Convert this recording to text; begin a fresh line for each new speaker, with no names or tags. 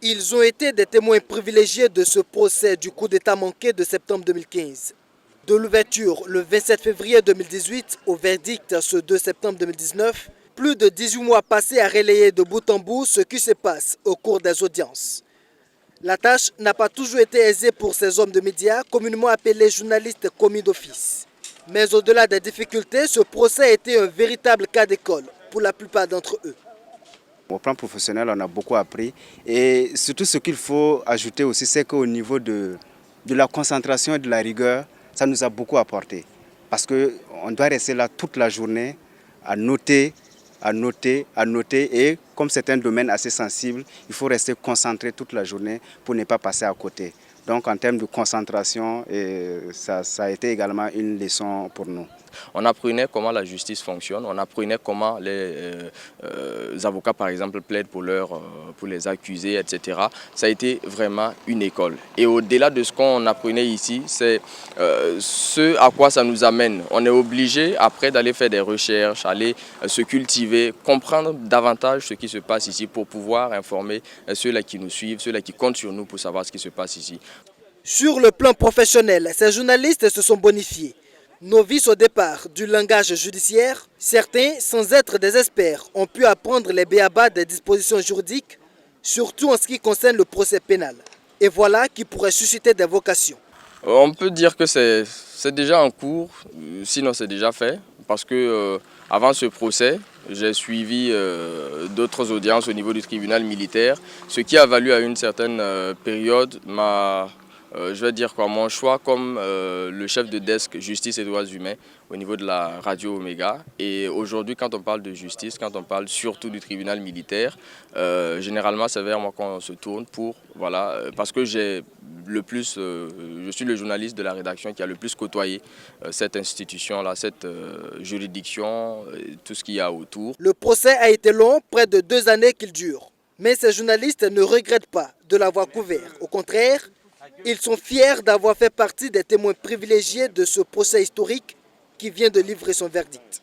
Ils ont été des témoins privilégiés de ce procès du coup d'État manqué de septembre 2015. De l'ouverture le 27 février 2018 au verdict ce 2 septembre 2019, plus de 18 mois passés à relayer de bout en bout ce qui se passe au cours des audiences. La tâche n'a pas toujours été aisée pour ces hommes de médias, communément appelés journalistes commis d'office. Mais au-delà des difficultés, ce procès a été un véritable cas d'école pour la plupart d'entre eux.
Au plan professionnel, on a beaucoup appris et surtout ce qu'il faut ajouter aussi, c'est qu'au niveau de la concentration et de la rigueur, ça nous a beaucoup apporté. Parce qu'on doit rester là toute la journée à noter, et comme c'est un domaine assez sensible, il faut rester concentré toute la journée pour ne pas passer à côté. Donc en termes de concentration, ça a été également une leçon pour nous.
On apprenait comment la justice fonctionne, on apprenait comment les avocats par exemple plaident pour les accusés, etc. Ça a été vraiment une école. Et au-delà de ce qu'on apprenait ici, c'est ce à quoi ça nous amène. On est obligé après d'aller faire des recherches, aller se cultiver, comprendre davantage ce qui se passe ici pour pouvoir informer ceux-là qui nous suivent, ceux-là qui comptent sur nous pour savoir ce qui se passe ici.
Sur le plan professionnel, ces journalistes se sont bonifiés. Novices au départ du langage judiciaire, certains, sans être des experts, ont pu apprendre les b.a.-ba des dispositions juridiques, surtout en ce qui concerne le procès pénal. Et voilà qui pourrait susciter des vocations.
On peut dire que c'est déjà en cours, sinon c'est déjà fait, parce que avant ce procès, j'ai suivi d'autres audiences au niveau du tribunal militaire, ce qui a valu à une certaine période mon choix comme le chef de desk justice et droits humains au niveau de la radio Omega. Et aujourd'hui, quand on parle de justice, quand on parle surtout du tribunal militaire, généralement c'est vers moi qu'on se tourne parce que je suis le journaliste de la rédaction qui a le plus côtoyé cette institution-là, cette juridiction, tout ce qu'il y a autour.
Le procès a été long, près de 2 années qu'il dure. Mais ces journalistes ne regrettent pas de l'avoir couvert. Au contraire, ils sont fiers d'avoir fait partie des témoins privilégiés de ce procès historique qui vient de livrer son verdict.